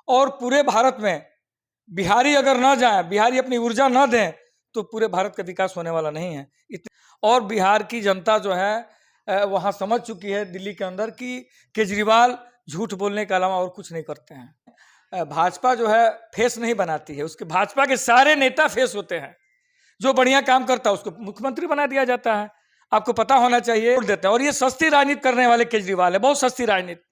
और पूरे भारत में बिहारी अगर ना जाए, बिहारी अपनी ऊर्जा ना दें, तो पूरे भारत का विकास होने वाला नहीं है। और बिहार की जनता जो है वहाँ समझ चुकी है दिल्ली के अंदर कि केजरीवाल झूठ बोलने के अलावा और कुछ नहीं करते हैं। भाजपा जो है फेस नहीं बनाती है, उसके भाजपा के सारे नेता फेस होते हैं। जो बढ़िया काम करता है उसको मुख्यमंत्री बना दिया जाता है। आपको पता होना चाहिए, वोट देते हैं। और ये सस्ती राजनीति करने वाले केजरीवाल है, बहुत सस्ती राजनीति।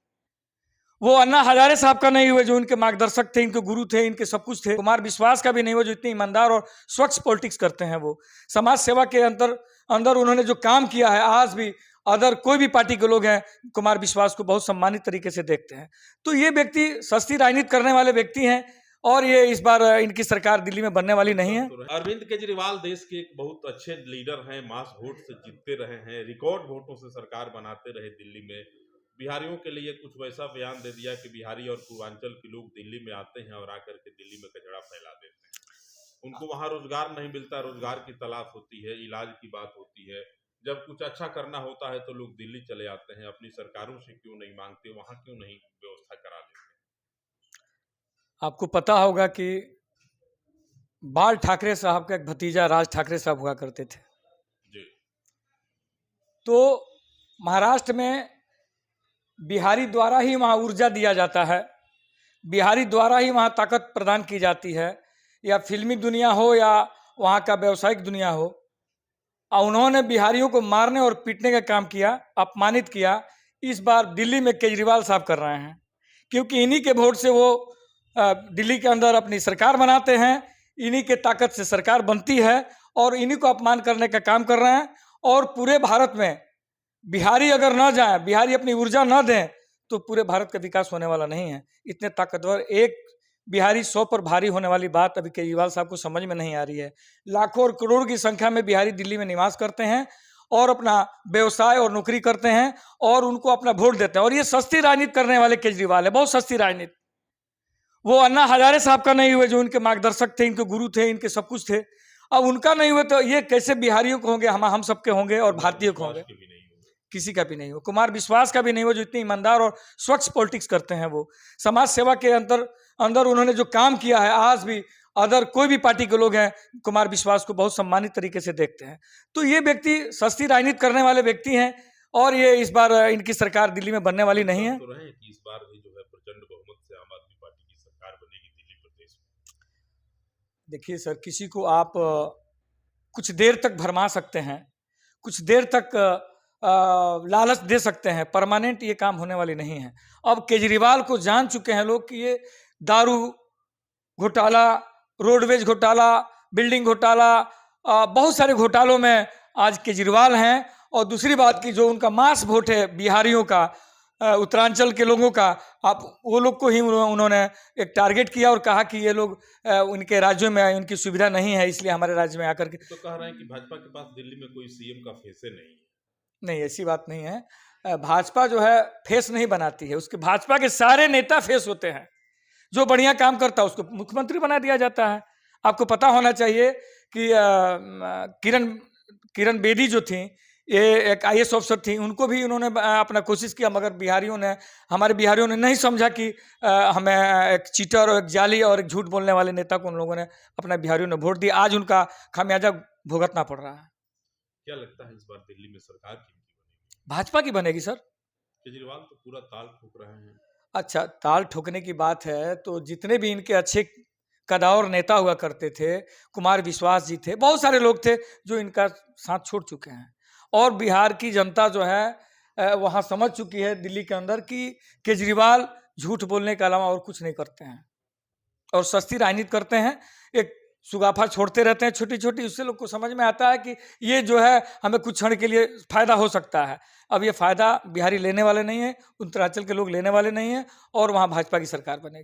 वो अन्ना हजारे साहब का नहीं हुए जो इनके मार्गदर्शक थे, इनके गुरु थे, इनके सब कुछ थे। कुमार विश्वास का भी नहीं हुआ जो इतनी ईमानदार और स्वच्छ पॉलिटिक्स करते हैं। वो समाज सेवा के अंदर उन्होंने जो काम किया है, आज भी अदर कोई भी पार्टी के लोग हैं कुमार विश्वास को बहुत सम्मानित तरीके से देखते हैं। तो ये व्यक्ति सस्ती राजनीति करने वाले व्यक्ति हैं और ये इस बार इनकी सरकार दिल्ली में बनने वाली नहीं है। अरविंद केजरीवाल देश के एक बहुत अच्छे लीडर हैं, मास वोट से जीतते रहे हैं, रिकॉर्ड वोटों से सरकार बनाते रहे दिल्ली में। बिहारियों के लिए कुछ वैसा बयान दे दिया कि बिहारी और पूर्वांचल के लोग दिल्ली में आते हैं और आकर के दिल्ली में कचरा फैला देते हैं। उनको वहां रोजगार नहीं मिलता, रोजगार की तलाश होती है, इलाज की बात होती है। जब कुछ अच्छा करना होता है तो लोग दिल्ली चले आते हैं। अपनी सरकारों से क्यों नहीं मांगते, वहां क्यों नहीं व्यवस्था करा देते? आपको पता होगा कि बाल ठाकरे साहब का एक भतीजा राज ठाकरे साहब हुआ करते थे जी। तो महाराष्ट्र में बिहारी द्वारा ही वहाँ ऊर्जा दिया जाता है, बिहारी द्वारा ही वहाँ ताकत प्रदान की जाती है, या फिल्मी दुनिया हो या वहाँ का व्यावसायिक दुनिया हो। और उन्होंने बिहारियों को मारने और पीटने का काम किया, अपमानित किया। इस बार दिल्ली में केजरीवाल साहब कर रहे हैं, क्योंकि इन्हीं के वोट से वो दिल्ली के अंदर अपनी सरकार बनाते हैं, इन्हीं के ताकत से सरकार बनती है और इन्हीं को अपमान करने का काम कर रहे हैं। और पूरे भारत में बिहारी अगर ना जाए, बिहारी अपनी ऊर्जा ना दें, तो पूरे भारत का विकास होने वाला नहीं है। इतने ताकतवर एक बिहारी 100 पर भारी होने वाली बात अभी केजरीवाल साहब को समझ में नहीं आ रही है। लाखों और करोड़ों की संख्या में बिहारी दिल्ली में निवास करते हैं और अपना व्यवसाय और नौकरी करते हैं और उनको अपना वोट देते हैं। और ये सस्ती राजनीति करने वाले केजरीवाल है, बहुत सस्ती राजनीति। वो अन्ना हजारे साहब का नहीं हुए जो इनके मार्गदर्शक थे, इनके गुरु थे, इनके सब कुछ थे। अब उनका नहीं हुए तो ये कैसे बिहारियों को होंगे, हम सबके होंगे और भारतीय को होंगे? किसी का भी नहीं हो। कुमार विश्वास का भी नहीं हो जो इतनी ईमानदार और स्वच्छ पॉलिटिक्स करते हैं। वो समाज सेवा के अंदर उन्होंने जो काम किया है, आज भी अदर कोई भी पार्टी के लोग हैं कुमार विश्वास को बहुत सम्मानित तरीके से देखते हैं। तो ये व्यक्ति सस्ती राजनीति करने वाले व्यक्ति हैं और ये इस बार इनकी सरकार दिल्ली में बनने वाली नहीं है। तो रहे कि इस बार भी जो है प्रचंड बहुमत से आम आदमी पार्टी की सरकार बनेगी दिल्ली प्रदेश में। देखिए सर, किसी को आप कुछ देर तक भरमा सकते हैं, कुछ देर तक लालच दे सकते हैं, परमानेंट ये काम होने वाली नहीं है। अब केजरीवाल को जान चुके हैं लोग कि ये दारू घोटाला, रोडवेज घोटाला, बिल्डिंग घोटाला, बहुत सारे घोटालों में आज केजरीवाल हैं। और दूसरी बात की जो उनका मास वोट है बिहारियों का, उत्तरांचल के लोगों का, आप वो लोग को ही उन्होंने एक टारगेट किया और कहा कि ये लोग उनके राज्यों में उनकी सुविधा नहीं है, इसलिए हमारे राज्य में आकर के। तो कह रहे हैं कि भाजपा के पास दिल्ली में कोई सीएम का फेस नहीं है। नहीं, ऐसी बात नहीं है। भाजपा जो है फेस नहीं बनाती है, उसके भाजपा के सारे नेता फेस होते हैं। जो बढ़िया काम करता है उसको मुख्यमंत्री बना दिया जाता है। आपको पता होना चाहिए कि किरण बेदी जो थी, ये एक IAS ऑफिसर थी, उनको भी उन्होंने अपना कोशिश किया, मगर हमारे बिहारियों ने नहीं समझा कि हमें एक चीटर और एक जाली और एक झूठ बोलने वाले नेता को उन लोगों ने, अपना बिहारियों ने वोट दिया। आज उनका खामियाजा भुगतना पड़ रहा है। क्या लगता है इस बार दिल्ली में सरकार किनकी बनेगी? भाजपा की बनेगी सर। केजरीवाल तो पूरा ताल ठोक रहे हैं। अच्छा, ताल ठोकने की बात है तो जितने भी इनके अच्छे कदावर नेता हुआ करते थे, कुमार विश्वास जी थे, बहुत सारे लोग थे जो इनका साथ छोड़ चुके हैं। और बिहार की जनता जो है वहाँ समझ चुकी है दिल्ली के अंदर कि केजरीवाल झूठ बोलने के अलावा और कुछ नहीं करते हैं और सस्ती राजनीति करते हैं। एक सुगाफा छोड़ते रहते हैं छोटी छोटी, उससे लोग को समझ में आता है कि ये जो है हमें कुछ क्षण के लिए फायदा हो सकता है। अब ये फायदा बिहारी लेने वाले नहीं है, उत्तरांचल के लोग लेने वाले नहीं है और वहाँ भाजपा की सरकार बनेगी।